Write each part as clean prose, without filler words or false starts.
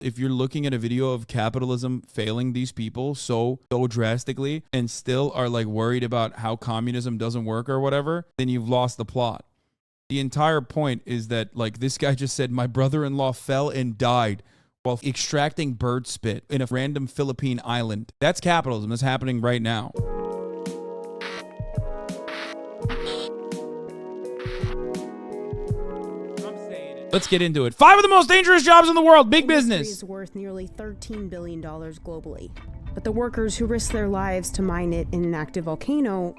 If you're looking at a video of capitalism failing these people so drastically and still are like worried about how communism doesn't work or whatever, then you've lost the plot. The entire point is that like this guy just said, my brother-in-law fell and died while extracting bird spit in a random Philippine island. That's capitalism. That's happening right now. Let's get into it. 5 of the most dangerous jobs in the world. Big business. Is worth nearly $13 billion globally. But the workers who risk their lives to mine it in an active volcano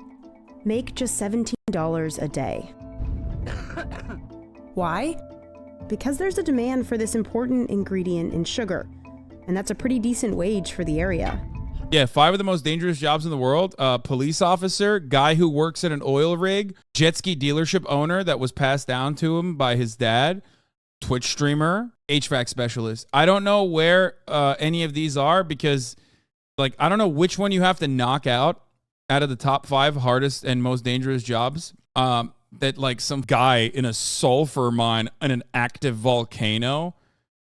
make just $17 a day. Why? Because there's a demand for this important ingredient in sugar, and that's a pretty decent wage for the area. Yeah, 5 of the most dangerous jobs in the world. Police officer, guy who works at an oil rig, jet ski dealership owner that was passed down to him by his dad, Twitch streamer, HVAC specialist. I don't know where any of these are because, like, I don't know which one you have to knock out of the top 5 hardest and most dangerous jobs. That, like, some guy in a sulfur mine in an active volcano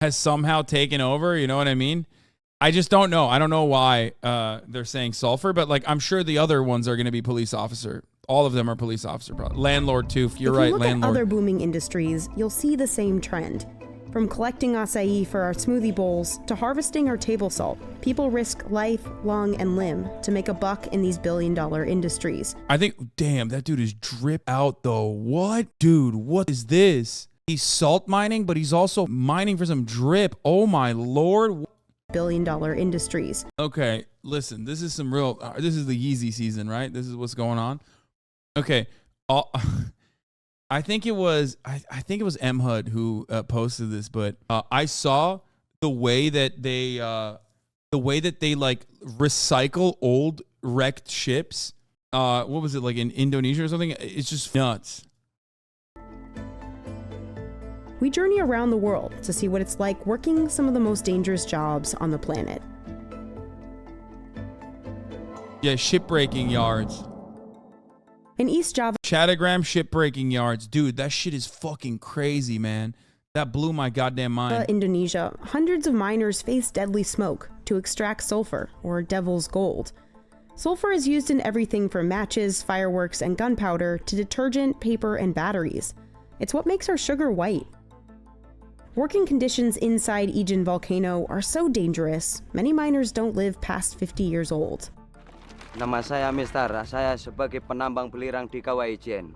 has somehow taken over. You know what I mean? I just don't know. I don't know why they're saying sulfur, but, like, I'm sure the other ones are going to be police officer. All of them are police officer. Landlord, too. You're right, landlord. If you look at other booming industries, you'll see the same trend. From collecting acai for our smoothie bowls to harvesting our table salt, people risk life, lung, and limb to make a buck in these billion-dollar industries. I think, damn, that dude is drip out, though. What? Dude, what is this? He's salt mining, but he's also mining for some drip. Oh, my Lord. Billion-dollar industries. Okay, listen, this is some real, this is the Yeezy season, right? This is what's going on. Okay, I think it was M HUD who posted this, but I saw the way that they like recycle old wrecked ships. What was it, like in Indonesia or something? It's just nuts. We journey around the world to see what it's like working some of the most dangerous jobs on the planet. Yeah, shipbreaking yards. In East Java, Chattogram shipbreaking yards. Dude, that shit is fucking crazy, man. That blew my goddamn mind. Indonesia, hundreds of miners face deadly smoke to extract sulfur, or devil's gold. Sulfur is used in everything from matches, fireworks, and gunpowder to detergent, paper, and batteries. It's what makes our sugar white. Working conditions inside Ijen volcano are so dangerous, many miners don't live past 50 years old. Nama saya Mister, saya sebagai penambang belirang di Kawah Ijen.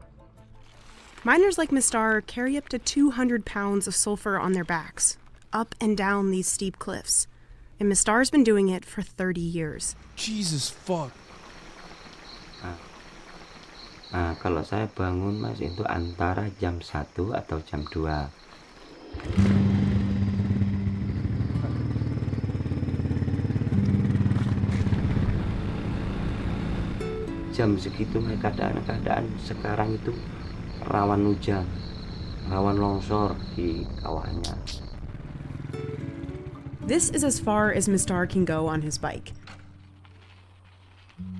Miners like Mistar carry up to 200 pounds of sulfur on their backs, up and down these steep cliffs. And Mistar's been doing it for 30 years. Jesus fuck. Kalau saya bangun mas itu antara jam 1 atau jam 2. Jam segitu keadaan sekarang itu rawan hujan, rawan longsor di kawahnya. This is as far as Mistar can go on his bike.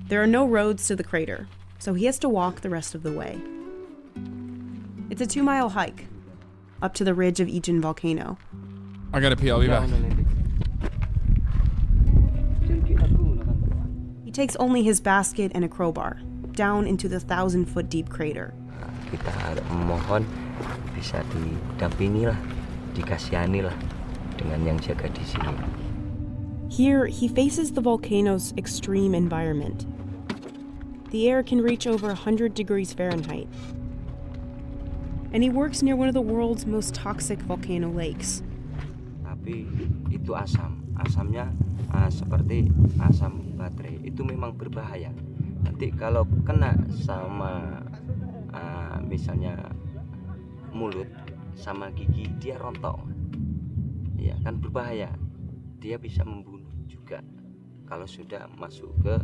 There are no roads to the crater, so he has to walk the rest of the way. It's a 2-mile hike up to the ridge of Ijen volcano. I gotta pee, I'll be back. He takes only his basket and a crowbar down into the 1,000-foot deep crater. Kita mohon bisa didampingi lah, dikasihani lah dengan yang jaga di sini. Here, he faces the volcano's extreme environment. The air can reach over 100 degrees Fahrenheit. And he works near one of the world's most toxic volcano lakes. Tapi itu asam. Asamnya seperti asam baterai. Itu memang berbahaya. Nanti kalau kena sama misalnya mulut sama gigi, dia rontok. Ya kan berbahaya. Dia bisa membunuh juga kalau sudah masuk ke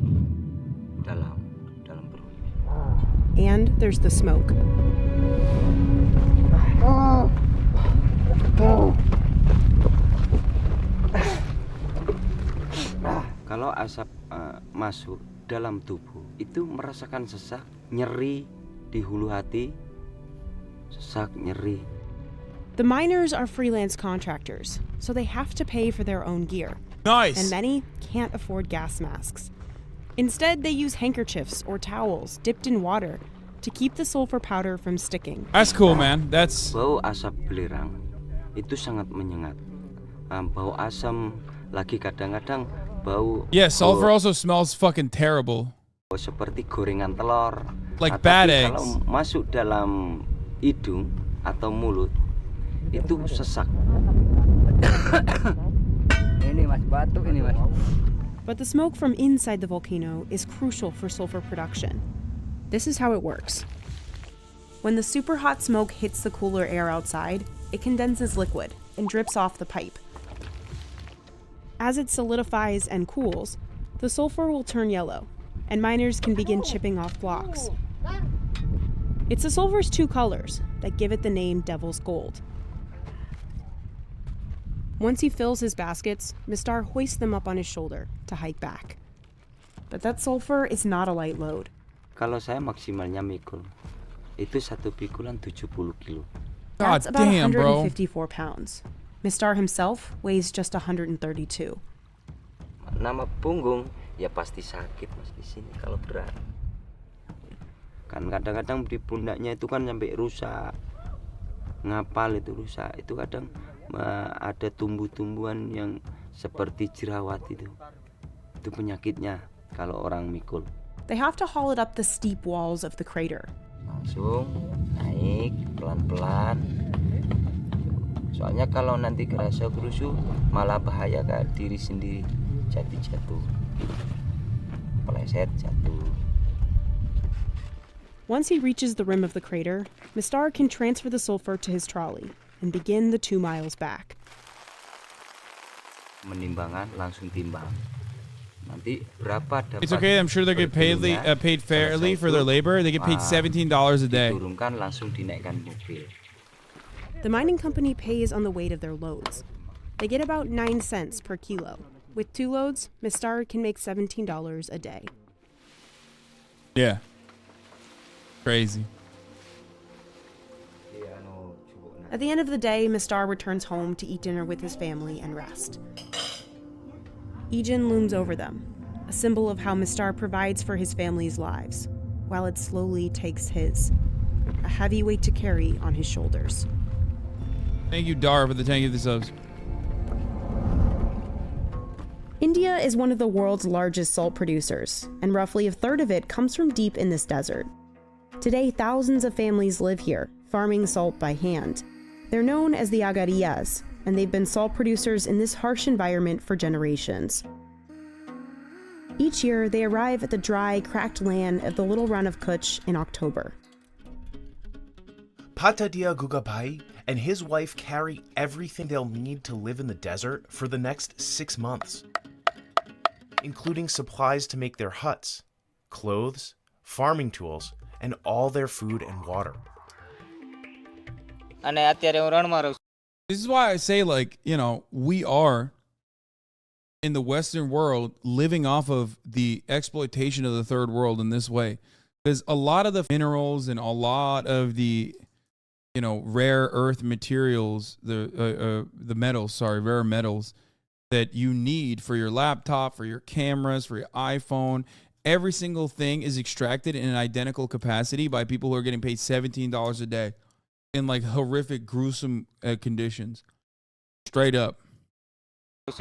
dalam perut. And there's the smoke. Kalau asap masuk dalam tubuh, itu merasakan sesak, nyeri di hulu hati, sesak, nyeri. The miners are freelance contractors, so they have to pay for their own gear. Nice. And many can't afford gas masks. Instead, they use handkerchiefs or towels dipped in water to keep the sulfur powder from sticking. That's cool, man. That's... Bau asap belerang itu sangat menyengat. Bau asam lagi kadang-kadang bau. Yeah, sulfur also smells fucking terrible. Seperti gorengan telur. Like bad eggs. Kalau masuk dalam hidung atau mulut itu sesak. Ini mas, batuk ini mas. But the smoke from inside the volcano is crucial for sulfur production. This is how it works. When the super hot smoke hits the cooler air outside, it condenses liquid and drips off the pipe. As it solidifies and cools, the sulfur will turn yellow, and miners can begin chipping off blocks. It's the sulfur's two colors that give it the name Devil's Gold. Once he fills his baskets, Mistar hoists them up on his shoulder to hike back. But that sulfur is not a light load. Kalau saya maksimalnya mikul, itu satu pikulan 70 kilo. That's God about damn, bro. 154 pounds. Mistar himself weighs just 132. Nama punggung ya pasti sakit mas di sini kalau berat. Kan kadang-kadang di pundaknya itu kan sampai rusak. Ngapal itu rusak. Itu kadang ada tumbuh-tumbuhan yang seperti jerawat itu. Itu penyakitnya kalau orang mikul. They have to haul it up the steep walls of the crater. Langsung naik pelan-pelan. Soalnya kalau nanti kerasa kerusuh malah bahaya ke diri sendiri. Jadi jatuh. Peleset jatuh. Once he reaches the rim of the crater, Mistar can transfer the sulfur to his trolley and begin the 2 miles back. Menimbangan langsung timbang. Nanti berapa dapat? It's okay. I'm sure they get paid fairly for their labor. They get paid $17 a day. Diturunkan langsung dinaikkan mobil. The mining company pays on the weight of their loads. They get about 9 cents per kilo. With 2 loads, Mistar can make $17 a day. Yeah. Crazy. At the end of the day, Mistar returns home to eat dinner with his family and rest. Ijin looms over them, a symbol of how Mistar provides for his family's lives, while it slowly takes his, a heavy weight to carry on his shoulders. Thank you, Dara, for the 10 of the subs. India is one of the world's largest salt producers, and roughly a third of it comes from deep in this desert. Today, thousands of families live here, farming salt by hand. They're known as the Agariyas, and they've been salt producers in this harsh environment for generations. Each year, they arrive at the dry, cracked land of the little run of Kutch in October. Patadia Gugabai and his wife carry everything they'll need to live in the desert for the next 6 months, including supplies to make their huts, clothes, farming tools, and all their food and water. This is why I say, like, you know, we are in the Western world living off of the exploitation of the third world in this way. Because a lot of the minerals and a lot of the, you know, rare earth materials, the metals, rare metals that you need for your laptop, for your cameras, for your iPhone, every single thing is extracted in an identical capacity by people who are getting paid $17 a day in like horrific, gruesome conditions. Straight up. You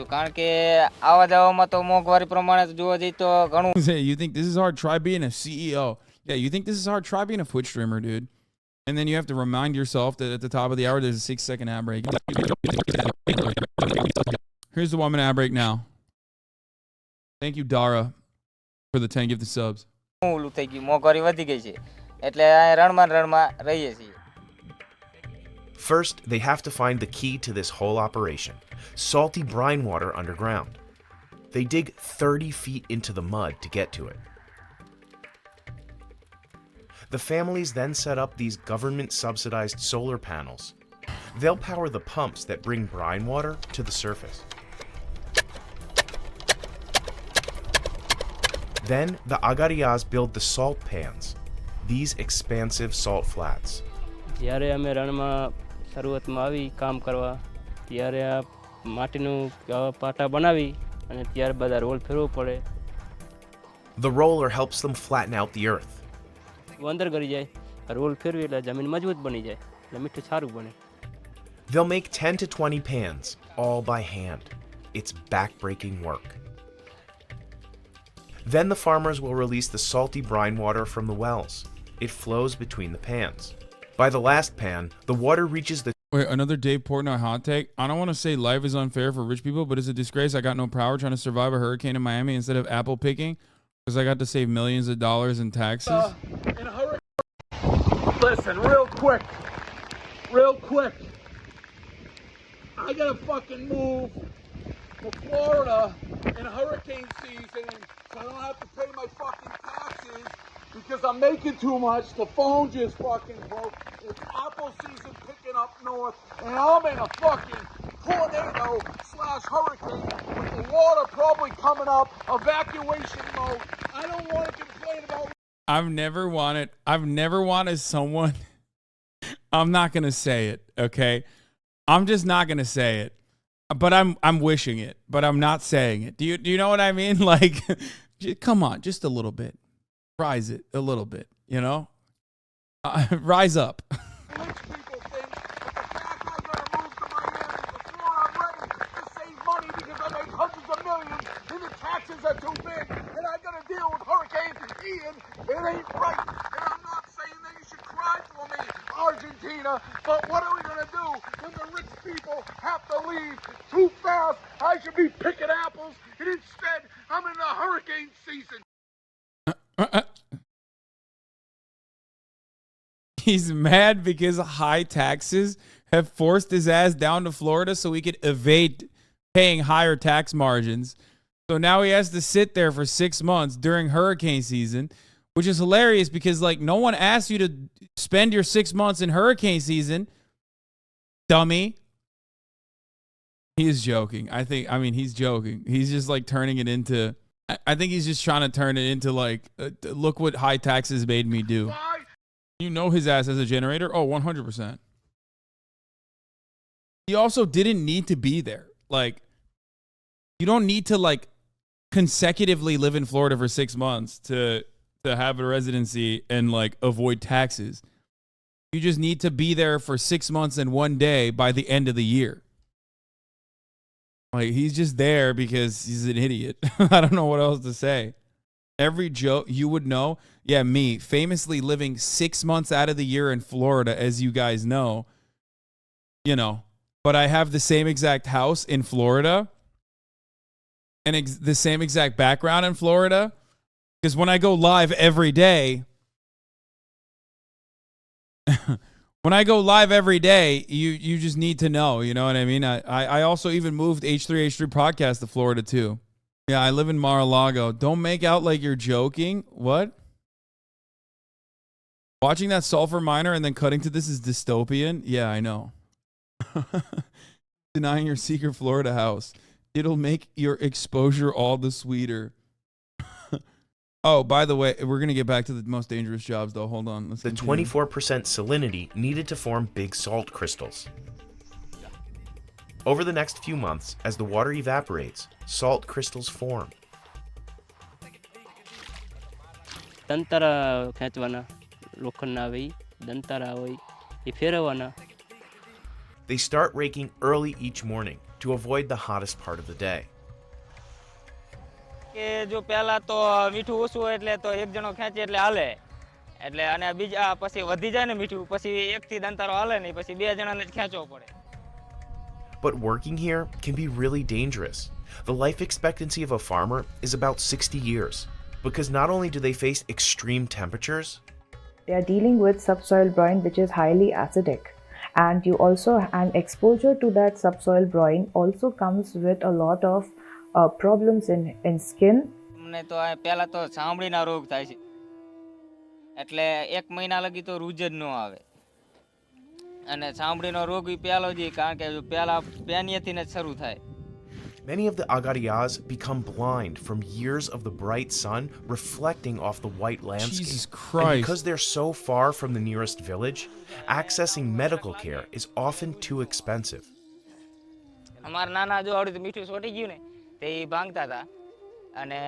think this is hard? Try being a CEO. Yeah, you think this is hard? Try being a Twitch streamer, dude. And then you have to remind yourself that at the top of the hour, there's a 6-second ad break. Here's the 1-minute ad break now. Thank you, Dara, for the 10 gifted subs. First, they have to find the key to this whole operation: salty brine water underground. They dig 30 feet into the mud to get to it. The families then set up these government-subsidized solar panels. They'll power the pumps that bring brine water to the surface. Then, the Agariyas build the salt pans, these expansive salt flats. શરૂઆતમાં આવી કામ કરવા ત્યારે આ માટીનું પાટા બનાવી અને ત્યારબાદ આ રોલ ફેરવવો પડે. The roller helps them flatten out the earth. અંદર કરી જાય રોલ ફેરવી એટલે જમીન મજબૂત બની જાય એટલે મીઠું સારું બને. They'll make 10 to 20 pans, all by hand. It's back-breaking work. Then the farmers will release the salty brine water from the wells. It flows between the pans. By the last pan, the water reaches the... Wait, another Dave Portnoy hot take. I don't want to say life is unfair for rich people, but it's a disgrace. I got no power trying to survive a hurricane in Miami instead of apple picking because I got to save millions of dollars in taxes. Listen, real quick. I gotta fucking move to Florida in hurricane season so I don't have to pay my fucking taxes because I'm making too much. The phone just fucking broke. It's apple season picking up north and I'm in a fucking tornado/hurricane with the water probably coming up, evacuation mode. I don't want to complain about... I've never wanted someone... I'm not going to say it, okay? I'm just not going to say it. But I'm wishing it, but I'm not saying it. Do you know what I mean? Like, come on, just a little bit. Rise it a little bit, you know? Rise up. Rich people think that the fact I'm going to move to Miami before I'm ready to save money because I make hundreds of millions and the taxes are too big and I got to deal with Hurricane Ian. It ain't right. And I'm not saying that you should cry for me, Argentina, but what are we going to do when the rich people have to leave too fast? I should be picking apples and instead I'm in the hurricane season. He's mad because high taxes have forced his ass down to Florida so he could evade paying higher tax margins. So now he has to sit there for 6 months during hurricane season, which is hilarious because, like, no one asked you to spend your 6 months in hurricane season, dummy. He is joking. I mean, he's joking. He's just, like, turning it into... I think he's just trying to turn it into, like, look what high taxes made me do. You know his ass as a generator? Oh, 100%. He also didn't need to be there. Like, you don't need to, like, consecutively live in Florida for 6 months to have a residency and, like, avoid taxes. You just need to be there for 6 months and 1 day by the end of the year. Like, he's just there because he's an idiot. I don't know what else to say. Every joke you would know. Yeah, me, famously living 6 months out of the year in Florida, as you guys know. You know, but I have the same exact house in Florida and the same exact background in Florida. Because when I go live every day, you just need to know, you know what I mean? I also even moved H3H3 podcast to Florida too. Yeah, I live in Mar-a-Lago. Don't make out like you're joking. What? Watching that sulfur miner and then cutting to this is dystopian? Yeah, I know. Denying your secret Florida house. It'll make your exposure all the sweeter. Oh, by the way, we're going to get back to the most dangerous jobs, though. Hold on. Let's The 24% salinity needed to form big salt crystals. Over the next few months, as the water evaporates, salt crystals form. દંતારા ખેંચવાના લોખંડના આવે દંતારા હોય એ ફેરવવાના. They start raking early each morning to avoid the hottest part of the day. કે જો પહેલા તો મીઠું ઓછું હોય એટલે તો એક જણો ખેંચે એટલે હાલે એટલે અને બીજા પછી વધી જાય ને મીઠું પછી એકથી દંતારો હાલે નહીં પછી બે જણાને જ ખેંચવો પડે. But working here can be really dangerous. The life expectancy of a farmer is about 60 years because not only do they face extreme temperatures, they are dealing with subsoil brine which is highly acidic, and exposure to that subsoil brine also comes with a lot of problems in skin. અમને તો પહેલા તો ચામડીના રોગ થાય છે એટલે 1 મહિના લગી તો રૂજ જ ન આવે અને ચામડીનો રોગ ઈ પહેલો જ કારણ કે પહેલા પેનિયાથી જ શરૂ થાય Many of the Agarias become blind from years of the bright sun reflecting off the white landscape. Jesus And Christ. because they're so far from the nearest village, accessing medical care is often too expensive. અમારા નાના જો આવડું મીઠું સોટી ગયું ને તે ઈ ભાંગતા હતા અને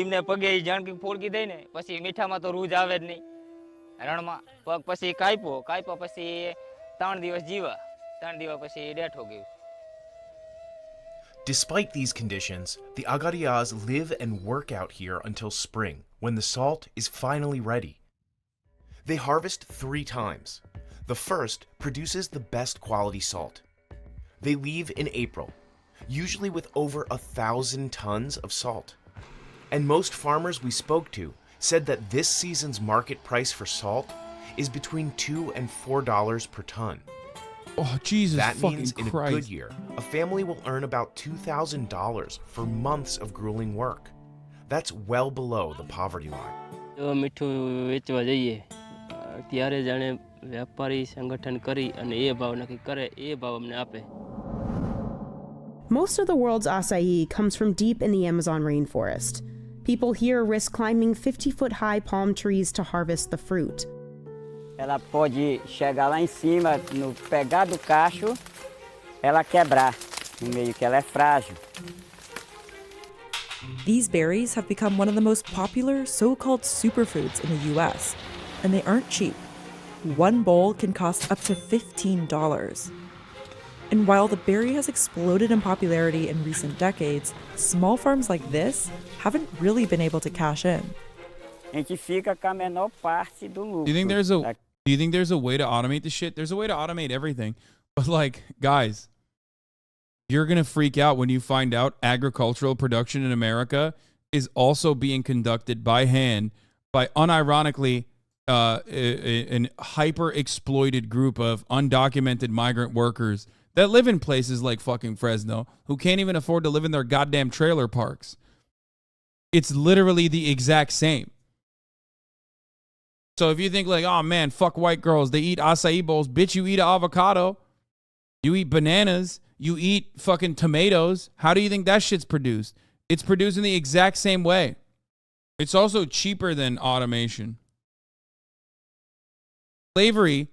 એમને પગે ઈ જાણકી ફોડકી દઈ ને પછી મીઠામાં તો રૂજ આવે જ નહીં રણમાં પગ પછી કાપ્યો પછી 3 દિવસ જીવા 3 દિવસ પછી ડેથ હો ગયું. Despite these conditions, the Agarias live and work out here until spring, when the salt is finally ready. They harvest 3 times. The first produces the best quality salt. They leave in April, usually with over 1,000 tons of salt. And most farmers we spoke to said that this season's market price for salt is between $2 and $4 per ton. Oh, Jesus That fucking means in Christ. a good year, a family will earn about $2,000 for months of grueling work. That's well below the poverty line. જો મીઠું વેચવા જઈએ ત્યારે જાણે વ્યાપારી સંગઠન કરી અને એ ભાવ નક્કી કરે એ ભાવ અમને આપે. Most of the world's acai comes from deep in the Amazon rainforest. People here risk climbing 50-foot-high palm trees to harvest the fruit. Ela pode chegar lá em cima, no pegar do cacho, ela quebrar, no meio que ela é frágil. These berries have become one of the most popular so-called superfoods in the US, and they aren't cheap. One bowl can cost up to $15. And while the berry has exploded in popularity in recent decades, small farms like this haven't really been able to cash in. A gente fica com a menor parte do lucro. Do you think there's a way to automate this shit? There's a way to automate everything. But like, guys, you're going to freak out when you find out agricultural production in America is also being conducted by hand by unironically an hyper-exploited group of undocumented migrant workers that live in places like fucking Fresno who can't even afford to live in their goddamn trailer parks. It's literally the exact same. So if you think like, oh man, fuck white girls, they eat acai bowls, bitch, you eat avocado, you eat bananas, you eat fucking tomatoes. How do you think that shit's produced? It's produced in the exact same way. It's also cheaper than automation. Slavery,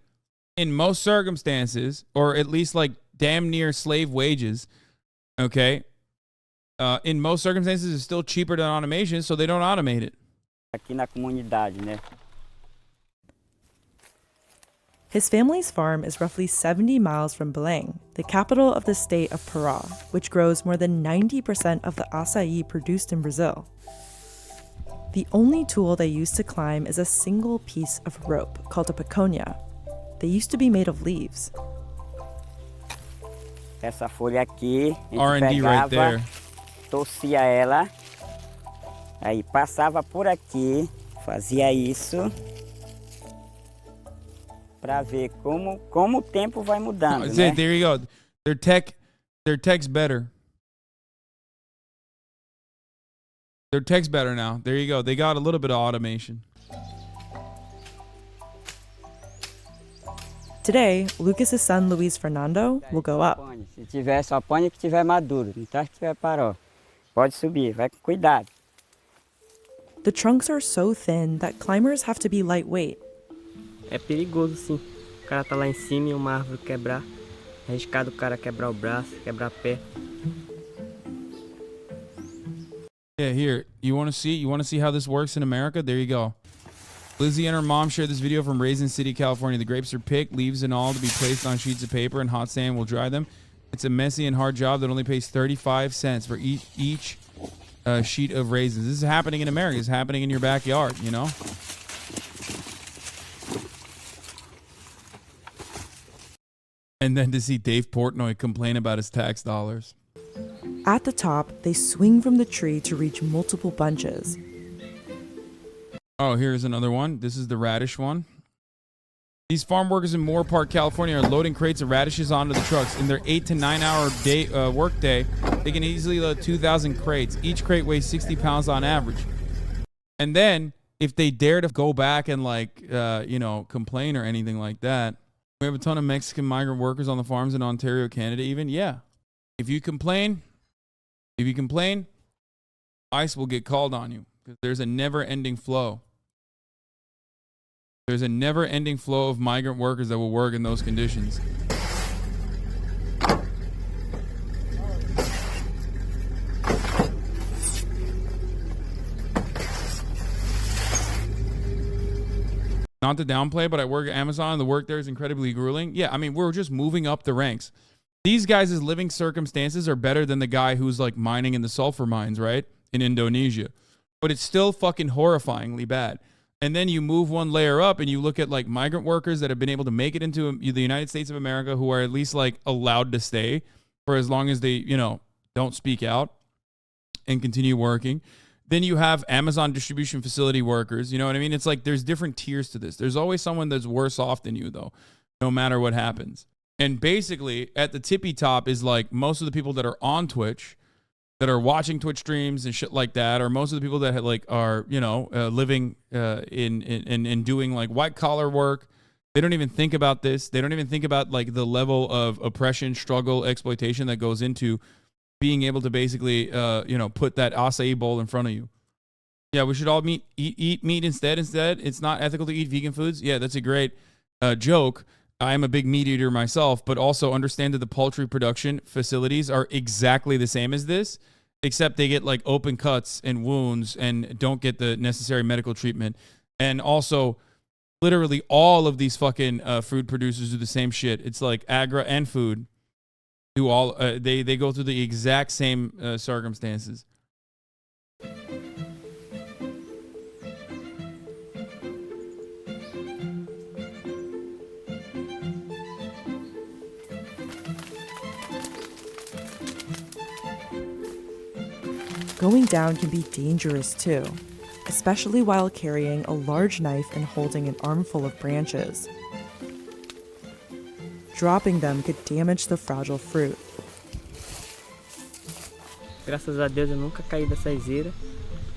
in most circumstances, or at least like damn near slave wages, okay, in most circumstances is still cheaper than automation, so they don't automate it. Aqui na comunidade, né? His family's farm is roughly 70 miles from Belém, the capital of the state of Pará, which grows more than 90% of the acai produced in Brazil. The only tool they use to climb is a single piece of rope called a piconha. They used to be made of leaves. Essa folha aqui, a gente R&D pegava, right there. torcia ela, aí passava por aqui, fazia isso, para ver como o tempo vai mudando, né? There you go. Their tech's better. Their tech's better now. There you go. They got a little bit of automation. Today, Lucas's son Luis Fernando will go up. Se tiver, só põe que tiver maduro, não tá que tiver paró. Pode subir, vai com cuidado. The trunks are so thin that climbers have to be lightweight. É perigoso sim. O cara tá lá em cima e uma árvore quebrar. É arriscado o cara quebrar o braço, quebrar a pé. Yeah, here. You want to see how this works in America? There you go. Lizzie and her mom shared this video from Raisin City, California. The grapes are picked, leaves and all, to be placed on sheets of paper, and hot sand will dry them. It's a messy and hard job that only pays 35 cents for each sheet of raisins. This is happening in America. It's happening in your backyard, you know? And then to see Dave Portnoy complain about his tax dollars. At the top, they swing from the tree to reach multiple bunches. Oh, here's another one. This is the radish one. These farm workers in Moore Park, California, are loading crates of radishes onto the trucks. In their 8 to 9 hour work day, they can easily load 2,000 crates. Each crate weighs 60 pounds on average. And then, if they dare to go back and complain or anything like that, we have a ton of Mexican migrant workers on the farms in Ontario, Canada even. Yeah. If you complain, ICE will get called on you because there's a never-ending flow. There's a never-ending flow of migrant workers that will work in those conditions. Not to downplay, but I work at Amazon. The work there is incredibly grueling. Yeah, I mean, we're just moving up the ranks. These guys' living circumstances are better than the guy who's like mining in the sulfur mines, right? In Indonesia. But it's still fucking horrifyingly bad. And then you move one layer up and you look at like migrant workers that have been able to make it into the United States of America who are at least like allowed to stay for as long as they, you know, don't speak out and continue working. Then you have Amazon distribution facility workers. You know what I mean? It's like there's different tiers to this. There's always someone that's worse off than you, though, no matter what happens. And basically, at the tippy top is like most of the people that are on Twitch, that are watching Twitch streams and shit like that, or most of the people that like are, you know, living in doing like white collar work. They don't even think about this. They don't even think about like the level of oppression, struggle, exploitation that goes into being able to basically, you know, put that acai bowl in front of you. Yeah, we should all eat meat instead. It's not ethical to eat vegan foods. Yeah, that's a great joke. I am a big meat eater myself, but also understand that the poultry production facilities are exactly the same as this, except they get like open cuts and wounds and don't get the necessary medical treatment. And also, literally all of these fucking food producers do the same shit. It's like Agra and food do all, they go through the exact same circumstances. Going down can be dangerous too, especially while carrying a large knife and holding an armful of branches. Dropping them could damage the fragile fruit. Graças a Deus eu nunca caí dessa iseira.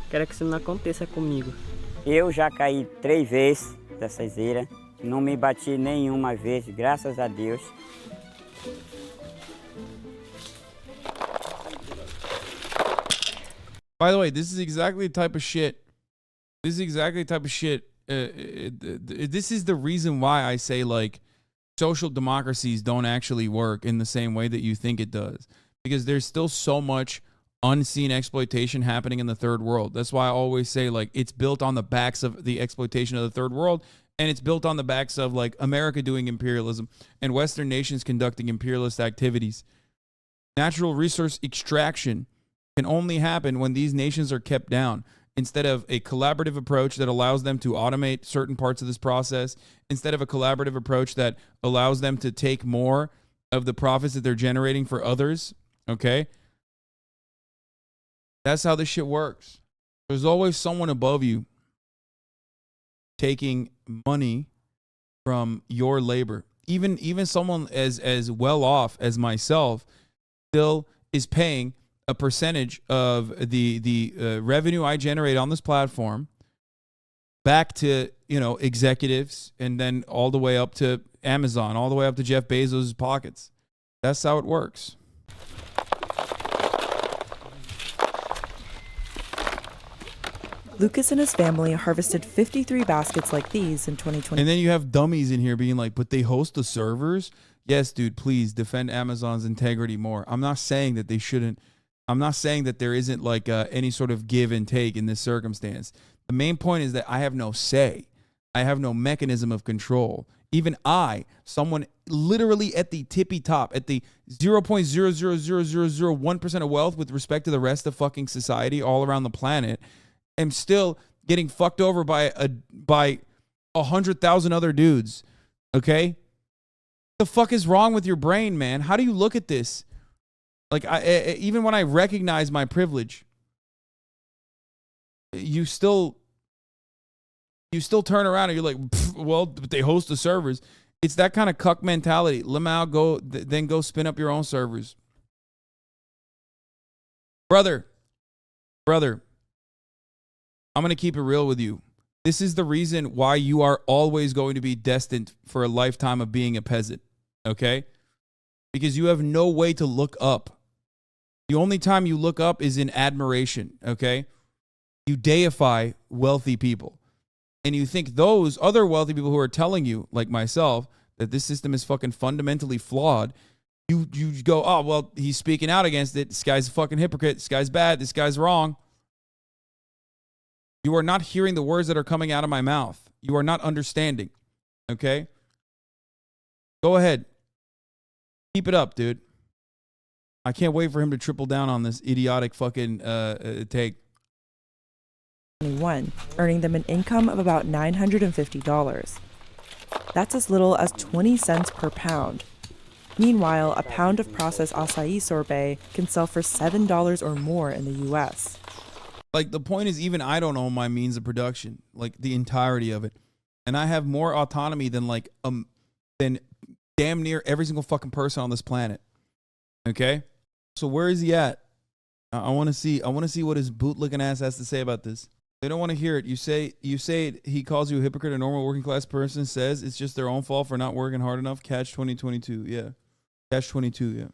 Quero que isso não aconteça comigo. Eu já caí 3 vezes dessa iseira. Não me bati nenhuma vez, graças a Deus. By the way, this is exactly the type of shit. This is exactly the type of shit. This is the reason why I say like social democracies don't actually work in the same way that you think it does, because there's still so much unseen exploitation happening in the third world. That's why I always say like it's built on the backs of the exploitation of the third world, and it's built on the backs of like America doing imperialism and Western nations conducting imperialist activities. Natural resource extraction can only happen when these nations are kept down, instead of a collaborative approach that allows them to automate certain parts of this process, instead of a collaborative approach that allows them to take more of the profits that they're generating for others. Okay? That's how this shit works. There's always someone above you taking money from your labor. Even someone as well off as myself still is paying a percentage of the revenue I generate on this platform back to, you know, executives, and then all the way up to Amazon, all the way up to Jeff Bezos' pockets. That's how it works. Lucas and his family harvested 53 baskets like these in 2020. And then you have dummies in here being like, but they host the servers? Yes, dude, please defend Amazon's integrity more. I'm not saying that they shouldn't. I'm not saying that there isn't like any sort of give and take in this circumstance. The main point is that I have no say. I have no mechanism of control. Even I, someone literally at the tippy top, at the 0.00001% of wealth with respect to the rest of fucking society all around the planet, am still getting fucked over by 100,000 other dudes. Okay? What the fuck is wrong with your brain, man? How do you look at this? Like, even when I recognize my privilege, you still turn around and you're like, well, but they host the servers. It's that kind of cuck mentality. Lamau, then go spin up your own servers. Brother, I'm going to keep it real with you. This is the reason why you are always going to be destined for a lifetime of being a peasant, okay? Because you have no way to look up. The only time you look up is in admiration, okay? You deify wealthy people. And you think those other wealthy people who are telling you, like myself, that this system is fucking fundamentally flawed, you go, oh, well, he's speaking out against it. This guy's a fucking hypocrite. This guy's bad. This guy's wrong. You are not hearing the words that are coming out of my mouth. You are not understanding, okay? Go ahead. Keep it up, dude. I can't wait for him to triple down on this idiotic fucking take. Earning them an income of about $950. That's as little as 20 cents per pound. Meanwhile, a pound of processed acai sorbet can sell for $7 or more in the US. Like, the point is, even I don't own my means of production, like the entirety of it. And I have more autonomy than than damn near every single fucking person on this planet. Okay? So where is he at? I want to see what his bootlicking ass has to say about this. They don't want to hear it. You say he calls you a hypocrite. A normal working class person says it's just their own fault for not working hard enough. Catch 2022. Yeah. Catch 22. Yeah.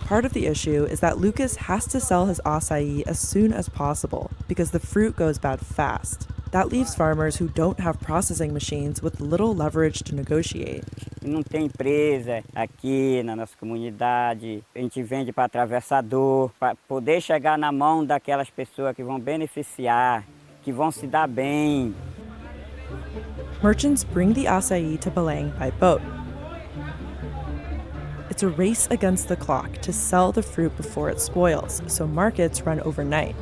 Part of the issue is that Lucas has to sell his acai as soon as possible because the fruit goes bad fast. That leaves farmers who don't have processing machines with little leverage to negotiate. Não tem empresa aqui na nossa comunidade. A gente vende para atravessador, para poder chegar na mão daquelas pessoas que vão beneficiar, que vão se dar bem. Merchants bring the acai to Belém by boat. It's a race against the clock to sell the fruit before it spoils, so markets run overnight.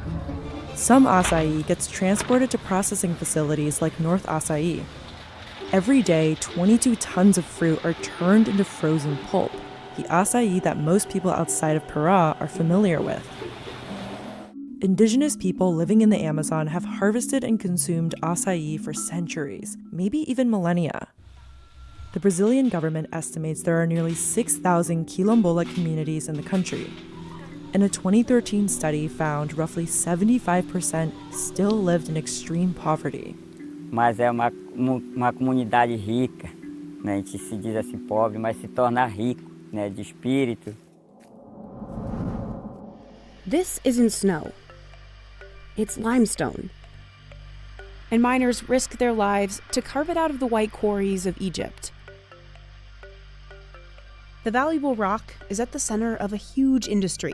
Some acai gets transported to processing facilities like North Acai. Every day, 22 tons of fruit are turned into frozen pulp, the acai that most people outside of Pará are familiar with. Indigenous people living in the Amazon have harvested and consumed acai for centuries, maybe even millennia. The Brazilian government estimates there are nearly 6,000 quilombola communities in the country. And a 2013 study found roughly 75% still lived in extreme poverty. Mas é uma comunidade rica, né? A gente se diz assim pobre, mas se torna rico, né? De espírito. This isn't snow. It's limestone. And miners risk their lives to carve it out of the white quarries of Egypt. The valuable rock is at the center of a huge industry.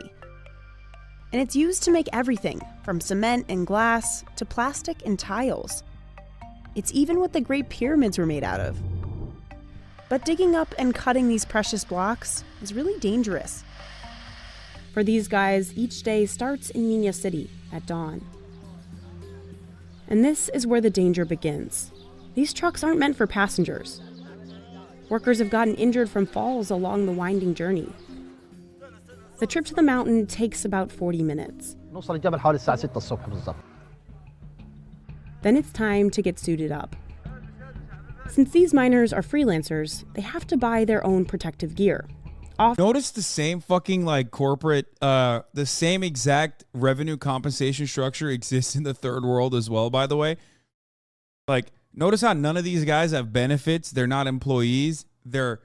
And it's used to make everything from cement and glass to plastic and tiles. It's even what the Great Pyramids were made out of. But digging up and cutting these precious blocks is really dangerous. For these guys, each day starts in Minas City at dawn. And this is where the danger begins. These trucks aren't meant for passengers. Workers have gotten injured from falls along the winding journey. The trip to the mountain takes about 40 minutes. Then it's time to get suited up. Since these miners are freelancers, they have to buy their own protective gear. Notice the same fucking like corporate, the same exact revenue compensation structure exists in the third world as well, by the way. Like, notice how none of these guys have benefits. They're not employees. They're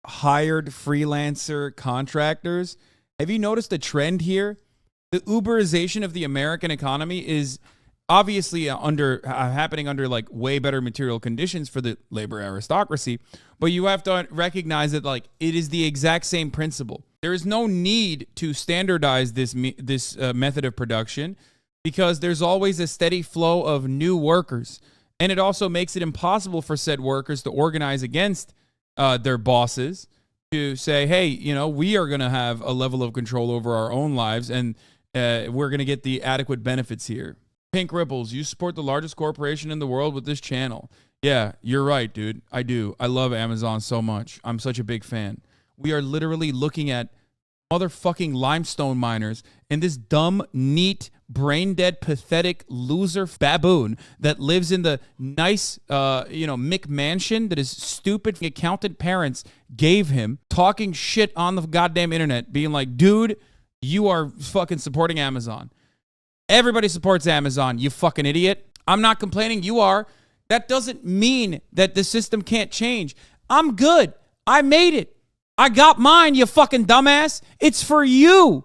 hired freelancer contractors. Have you noticed a trend here? The Uberization of the American economy is obviously happening under like way better material conditions for the labor aristocracy, but you have to recognize that like it is the exact same principle. There is no need to standardize this method of production because there's always a steady flow of new workers, and it also makes it impossible for said workers to organize against their bosses to say, hey, you know, we are going to have a level of control over our own lives, and we're going to get the adequate benefits here. Pink Ripples, you support the largest corporation in the world with this channel. Yeah, you're right, dude. I do. I love Amazon so much. I'm such a big fan. We are literally looking at motherfucking limestone miners and this dumb, neat, brain-dead, pathetic loser baboon that lives in the nice, McMansion that his stupid accountant parents gave him, talking shit on the goddamn internet, being like, dude, you are fucking supporting Amazon. Everybody supports Amazon, you fucking idiot. I'm not complaining, you are. That doesn't mean that the system can't change. I'm good. I made it. I got mine, you fucking dumbass. It's for you.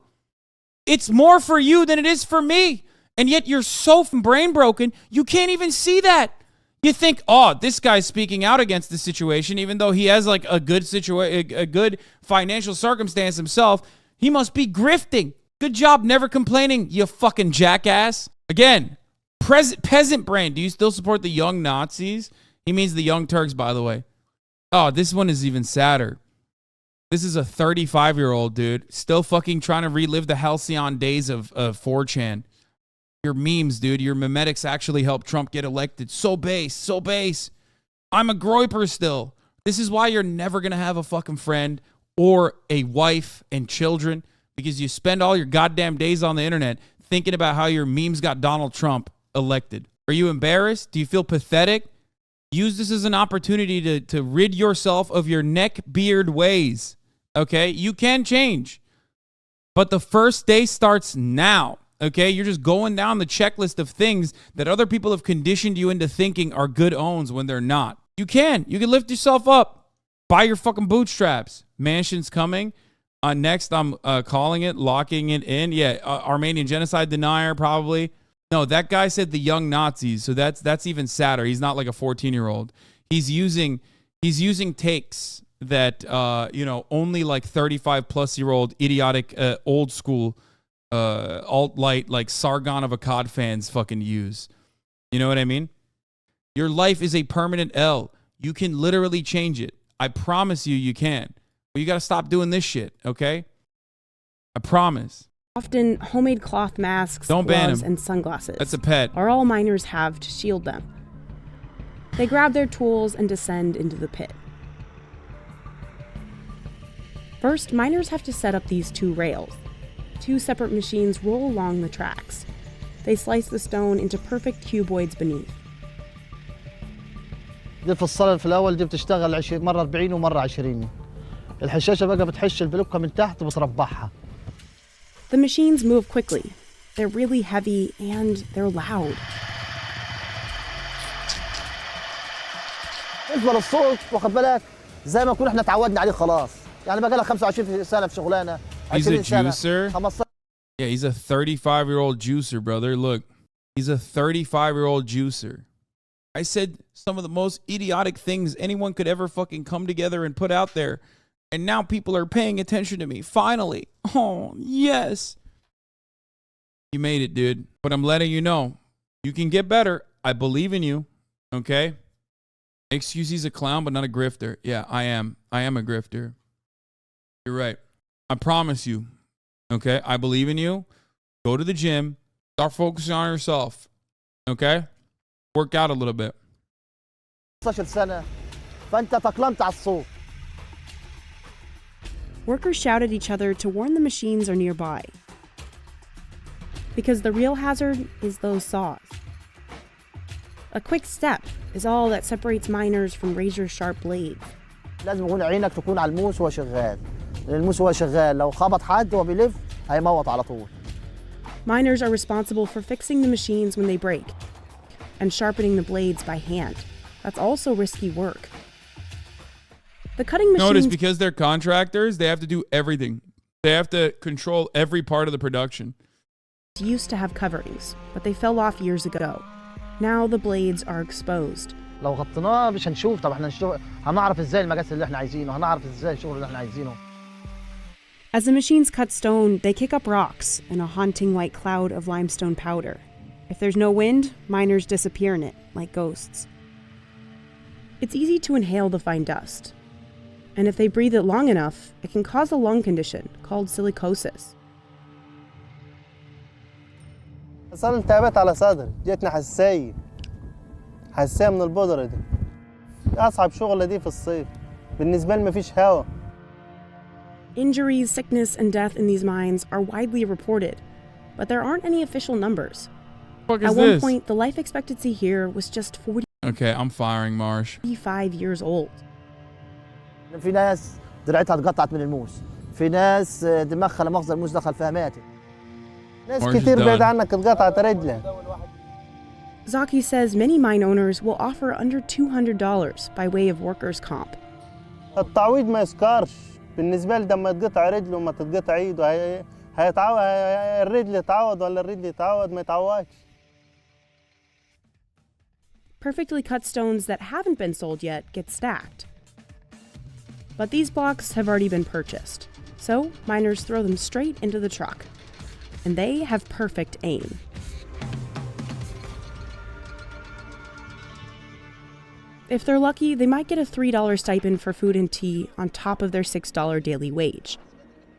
It's more for you than it is for me. And yet you're so brain broken, you can't even see that. You think, oh, this guy's speaking out against the situation, even though he has like a good financial circumstance himself. He must be grifting. Good job never complaining, you fucking jackass. Again, peasant brain. Do you still support the young Nazis? He means the young Turks, by the way. Oh, this one is even sadder. This is a 35-year-old dude still fucking trying to relive the halcyon days of 4chan. Your memes, dude, your memetics actually helped Trump get elected. So base, so base. I'm a groiper still. This is why you're never going to have a fucking friend or a wife and children, because you spend all your goddamn days on the internet thinking about how your memes got Donald Trump elected. Are you embarrassed? Do you feel pathetic? Use this as an opportunity to rid yourself of your neck beard ways. Okay? You can change. But the first day starts now. Okay, you're just going down the checklist of things that other people have conditioned you into thinking are good owns when they're not. You can lift yourself up. Buy your fucking bootstraps. Mansion's coming. Next, I'm calling it, locking it in. Yeah, Armenian genocide denier probably. No, that guy said the young Nazis, so that's even sadder. He's not like a 14-year-old. He's using takes that only like 35-plus-year-old idiotic old school alt-light, like Sargon of Akkad fans fucking use. You know what I mean? Your life is a permanent L. You can literally change it. I promise you can. But you got to stop doing this shit, okay? I promise. Often, homemade cloth masks, Don't ban gloves, him. and sunglasses That's a pet. are all miners have to shield them. They grab their tools and descend into the pit. First, miners have to set up these two rails. Two separate machines roll along the tracks. They slice the stone into perfect cuboids beneath. دي الفصالة في الأول دي بتشتغل مرة 40 ومرة 20. الحشاشة بقى بتحش البلوكة من تحت وبتربعها. The machines move quickly. They're really heavy and they're loud. بالنسبة للصوت واخد بالك زي ما نكون احنا اتعودنا عليه خلاص. يعني بقى لها 25 سنة في شغلانة. He's a 20 سنة. juicer. 15. Yeah, he's a 35-year-old juicer, brother. Look, he's a 35-year-old juicer. I said some of the most idiotic things anyone could ever fucking come together and put out there. And now people are paying attention to me. Finally. Oh, yes. You made it, dude. But I'm letting you know, you can get better. I believe in you. Okay? Excuse, he's a clown, but not a grifter. Yeah, I am. I am a grifter. You're right. I promise you. Okay? I believe in you. Go to the gym. Start focusing on yourself. Okay? Work out a little bit. 15 سنة فأنت تأقلمت على الصوت. Workers shout at each other to warn the machines are nearby. Because the real hazard is those saws. A quick step is all that separates miners from razor-sharp blades. لازم يكون عينك تكون على الموس وهو شغال. لأن الموس وهو شغال لو خبط حد وهو بيلف هيموت على طول. Miners are responsible for fixing the machines when they break and sharpening the blades by hand. That's also risky work. The cutting machines... Notice, because they're contractors, they have to do everything. They have to control every part of the production. used to have coverings, but they fell off years ago. Now the blades are exposed. لو غطيناه مش هنشوف. طب احنا هنعرف ازاي المقاس اللي احنا عايزينه، هنعرف ازاي الشغل اللي احنا عايزينه. As the machines cut stone, they kick up rocks in a haunting white cloud of limestone powder. If there's no wind, miners disappear in it, like ghosts. It's easy to inhale the fine dust. And if they breathe it long enough, it can cause a lung condition called silicosis. صار التهابات على صدري، جتني حساسية من البودرة دي. أصعب شغلة دي في الصيف. بالنسبة لي مفيش هوا. Injuries, sickness, and death in these mines are widely reported, but there aren't any official numbers. At one point, the life expectancy here was just 40. Okay, I'm firing Marsh. 45 years old. في ناس دراعتها اتقطعت من الموس. في ناس دماغها لمؤاخذة الموس دخل فيها ماتت. ناس كتير بعيد عنك اتقطعت رجلها. Zaki says many mine owners will offer under $200 by way of workers' comp. التعويض ما يسكرش. بالنسبة لي لما تقطع رجله وما تتقطع ايده هيتعوض الرجل يتعوض ولا الرجل يتعوض ما يتعوضش. Perfectly cut stones that haven't been sold yet get stacked. But these blocks have already been purchased, so miners throw them straight into the truck. And they have perfect aim. If they're lucky, they might get a $3 stipend for food and tea on top of their $6 daily wage.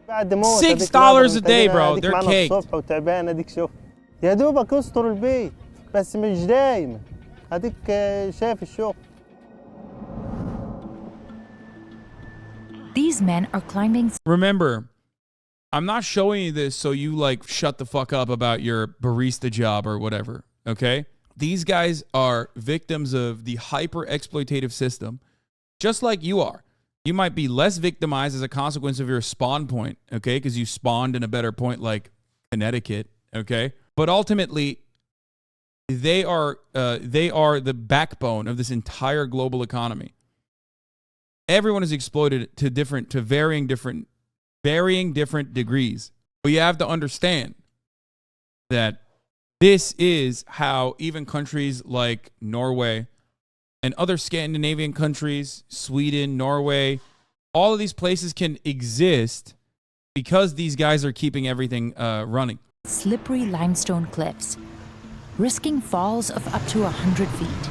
$6 a day, bro. They're caked. الصبح وتعبان اديك شوف يا دوبك استر البيت بس مش دايما اديك شايف الشغل. These men are climbing. Remember, I'm not showing you this so you like shut the fuck up about your barista job or whatever, okay? These guys are victims of the hyper exploitative system, just like you are. You might be less victimized as a consequence of your spawn point, okay? Because you spawned in a better point like Connecticut, okay? But ultimately, they are the backbone of this entire global economy. Everyone is exploited to varying different degrees. But you have to understand that this is how even countries like Norway and other Scandinavian countries, Sweden, Norway, all of these places can exist because these guys are keeping everything running. Slippery limestone cliffs, risking falls of up to 100 feet.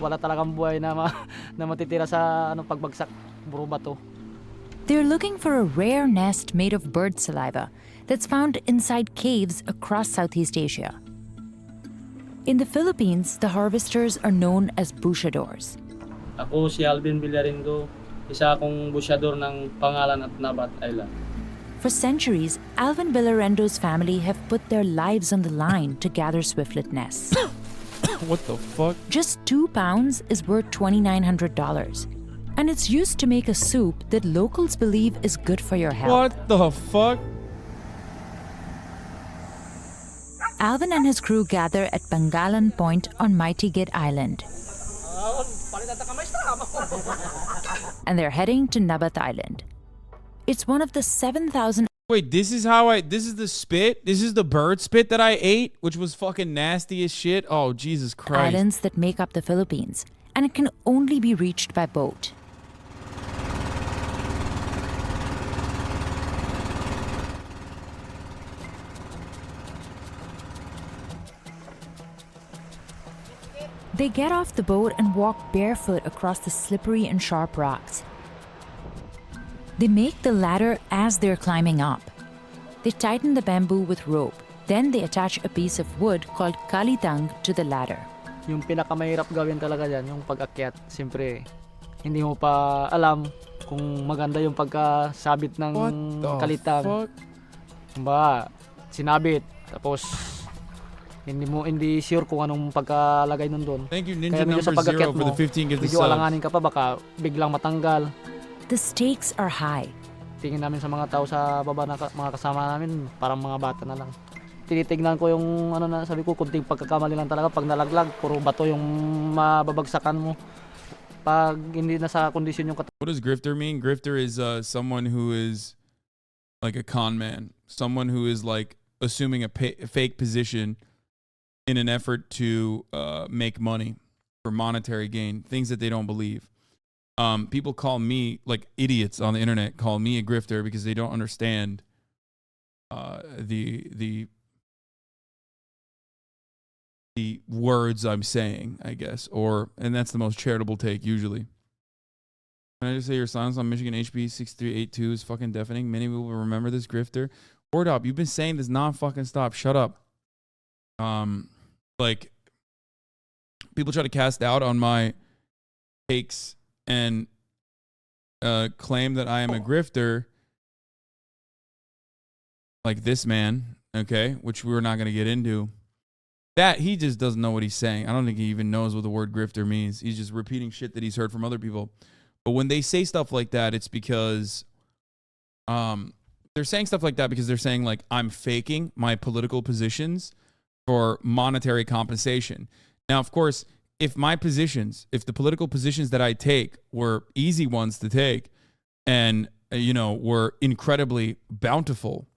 Wala talagang buhay na matitira sa pagbagsak, puro bato. They're looking for a rare nest made of bird saliva that's found inside caves across Southeast Asia. In the Philippines, the harvesters are known as bushadors. Ako si Alvin Villarindo, isa akong busyador ng pangalan at Nabat Island. For centuries, Alvin Villarendo's family have put their lives on the line to gather swiftlet nests. What the fuck? Just 2 pounds is worth $2,900. And it's used to make a soup that locals believe is good for your health. What the fuck? Alvin and his crew gather at Bangalan Point on Mighty Gate Island. And they're heading to Nabat Island. It's one of the 7,000... Wait, this is the spit? This is the bird spit that I ate, which was fucking nasty as shit? Oh, Jesus Christ. ...islands that make up the Philippines, and it can only be reached by boat. They get off the boat and walk barefoot across the slippery and sharp rocks. They make the ladder as they're climbing up. They tighten the bamboo with rope. Then they attach a piece of wood called kalitang to the ladder. Yung pinakamahirap gawin talaga dyan, yung pag-akyat. Siyempre, hindi mo pa alam kung maganda yung pagkasabit ng kalitang. Kumbaga, sinabit. Tapos, hindi sure kung anong pagkalagay nun doon. Thank you, Ninja Number Zero, for the 15 gifted subs. Medyo alanganin ka pa, baka biglang matanggal. The stakes are high. Tingin namin sa mga tao sa baba na mga kasama namin, parang mga bata na lang. Tinitignan ko yung sabi ko, kunting pagkakamali lang talaga. Pag nalaglag, puro bato yung mababagsakan mo. Pag hindi na sa kondisyon yung What does grifter mean? Grifter is someone who is like a con man. Someone who is like assuming a fake position in an effort to make money for monetary gain, things that they don't believe. People call me, like idiots on the internet, call me a grifter because they don't understand the words I'm saying, I guess. And that's the most charitable take usually. Can I just say your silence on Michigan HB 6382 is fucking deafening? Many people will remember this grifter. Word up, you've been saying this non-fucking stop. Shut up. Like, people try to cast doubt on my takes and claim that I am a grifter, like this man, okay, which we're not going to get into. That, he just doesn't know what he's saying. I don't think he even knows what the word grifter means. He's just repeating shit that he's heard from other people. But when they say stuff like that, it's because they're saying stuff like that because they're saying, like, I'm faking my political positions for monetary compensation. Now, of course, if the political positions that I take were easy ones to take, and, were incredibly bountiful,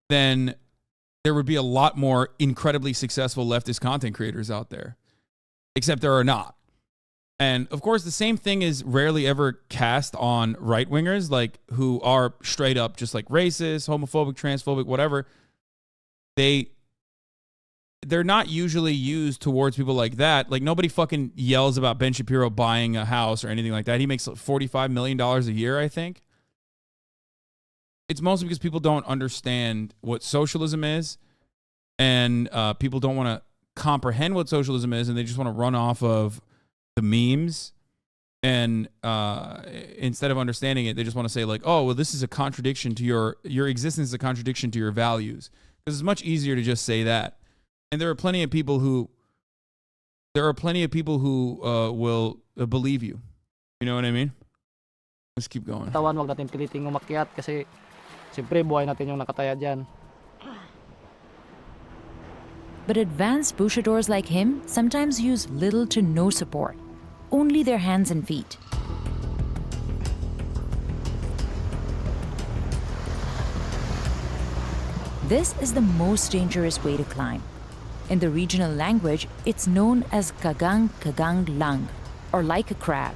then there would be a lot more incredibly successful leftist content creators out there. Except there are not. And of course, the same thing is rarely ever cast on right-wingers, like who are straight up just like racist, homophobic, transphobic, whatever. They're not usually used towards people like that. Like, nobody fucking yells about Ben Shapiro buying a house or anything like that. He makes $45 million a year, I think. It's mostly because people don't understand what socialism is, and people don't want to comprehend what socialism is, and they just want to run off of the memes. And instead of understanding it, they just want to say like, oh, well, this is a contradiction to your existence is a contradiction to your values. Because it's much easier to just say that. And there are plenty of people who will believe you. You know what I mean? Let's keep going. Tawan, wag natin piliting umakyat kasi siyempre buhay natin yung nakataya dyan. But advanced bushadors like him sometimes use little to no support, only their hands and feet. This is the most dangerous way to climb. In the regional language, it's known as kagang kagang lang, or like a crab.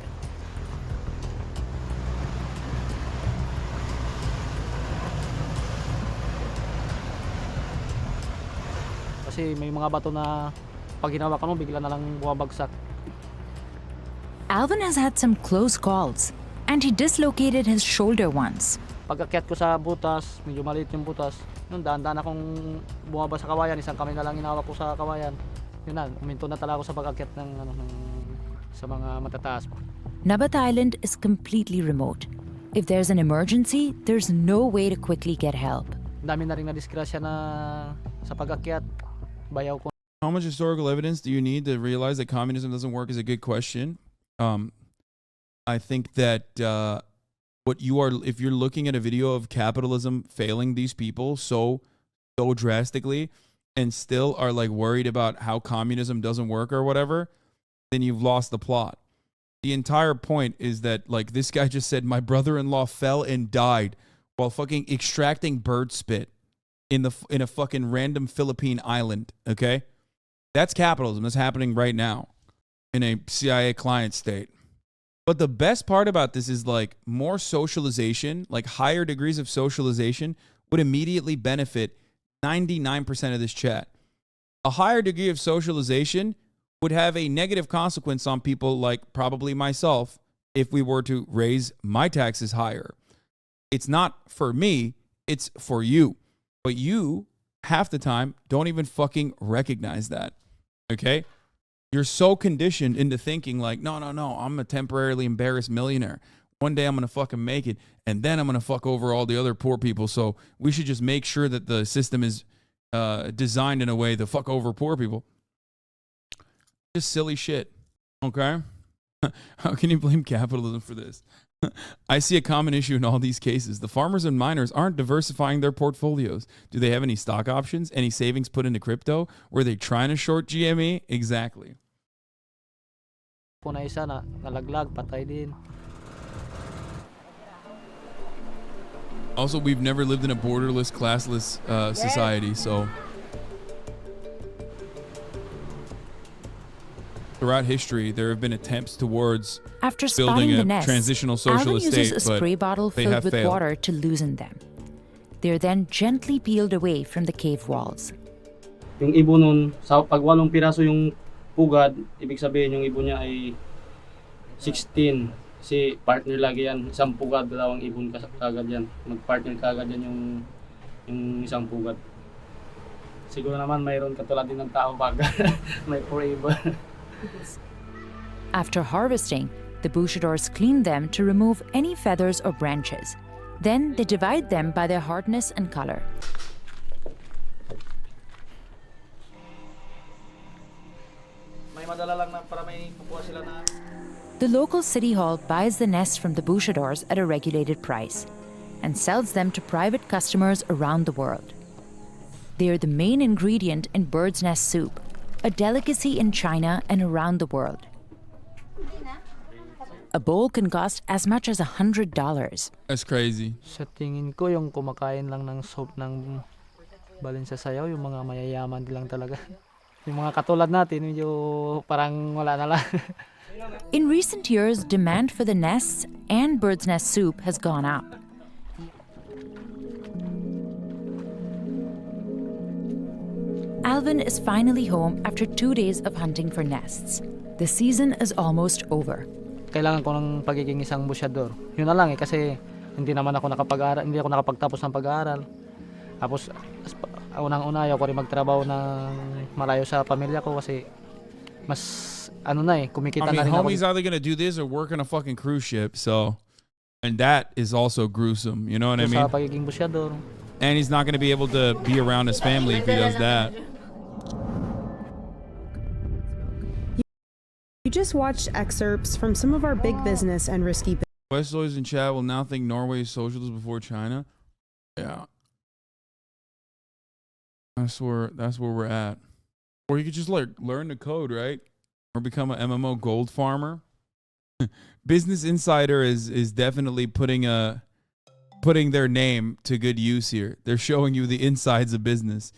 Kasi may mga bato na pag hinawakan mo, bigla na lang bumabagsak. Alvin has had some close calls, and he dislocated his shoulder once. Pag-akyat ko sa butas, medyo maliit yung butas. Nung daan-daan akong bumaba sa kawayan, isang kamay na lang inawak ko sa kawayan. Yun na, uminto na talaga ako sa pag-akyat sa mga matataas. Nabat Island is completely remote. If there's an emergency, there's no way to quickly get help. Dami na rin na-disgrasya na sa pag-akyat. Bayaw ko. How much historical evidence do you need to realize that communism doesn't work is a good question. I think that if you're looking at a video of capitalism failing these people so drastically and still are like worried about how communism doesn't work or whatever, then you've lost the plot. The entire point is that like this guy just said my brother-in-law fell and died while fucking extracting bird spit in a fucking random Philippine island, okay? That's capitalism. That's happening right now in a CIA client state. But the best part about this is like more socialization, like higher degrees of socialization would immediately benefit 99% of this chat. A higher degree of socialization would have a negative consequence on people like probably myself if we were to raise my taxes higher. It's not for me, it's for you. But you, half the time, don't even fucking recognize that, okay? You're so conditioned into thinking like, no, I'm a temporarily embarrassed millionaire. One day I'm going to fucking make it, and then I'm going to fuck over all the other poor people. So we should just make sure that the system is designed in a way to fuck over poor people. Just silly shit, okay? How can you blame capitalism for this? I see a common issue in all these cases. The farmers and miners aren't diversifying their portfolios. Do they have any stock options? Any savings put into crypto? Were they trying to short GME? Exactly. Na isa na nalaglag, patay din. Also, we've never lived in a borderless, classless society, so throughout history, there have been attempts towards After building spotting a the nest, transitional Alvin socialist uses state, a spray bottle they filled have with failed. water to loosen them. They're then gently peeled away from the cave walls. Yung ibon nun, sa pag 8 piraso yung pugad, ibig sabihin yung ibon niya ay 16. Kasi partner lagi yan, isang pugad daw ang ibon kagad yan. Mag-partner kagad yan yung isang pugad. Siguro naman mayroon katulad din ng tao pag may forever. After harvesting, the bushadors clean them to remove any feathers or branches. Then they divide them by their hardness and color. May madala lang na para may kukuha sila na. The local city hall buys the nests from the bushadors at a regulated price and sells them to private customers around the world. They are the main ingredient in bird's nest soup, a delicacy in China and around the world. a bowl can cost as much as $100. That's crazy. Sa tingin ko yung kumakain lang ng soup ng balin sa sayaw, yung mga mayayaman lang talaga. Yung mga katulad natin, medyo parang wala na lang. In recent years, demand for the nests and bird's nest soup has gone up. Alvin is finally home after 2 days of hunting for nests. The season is almost over. Kailangan ko ng pagiging isang busyador. Yun na lang kasi hindi naman ako nakapag-aral, hindi ako nakapagtapos ng pag-aaral. Tapos unang-una ayaw ko rin magtrabaho ng malayo sa pamilya ko kasi mas kumikita na rin ako. Homie's either gonna do this or work on a fucking cruise ship, so, and that is also gruesome, you know what I mean? Sa pagiging busyador. And he's not gonna be able to be around his family if he does that. You just watched excerpts from some of our big business and risky Westloys in chat will now think Norway is socialist before China. Yeah. That's where we're at. Or you could just learn the code, right? Or become an MMO gold farmer. Business Insider is definitely putting their name to good use here. They're showing you the insides of business.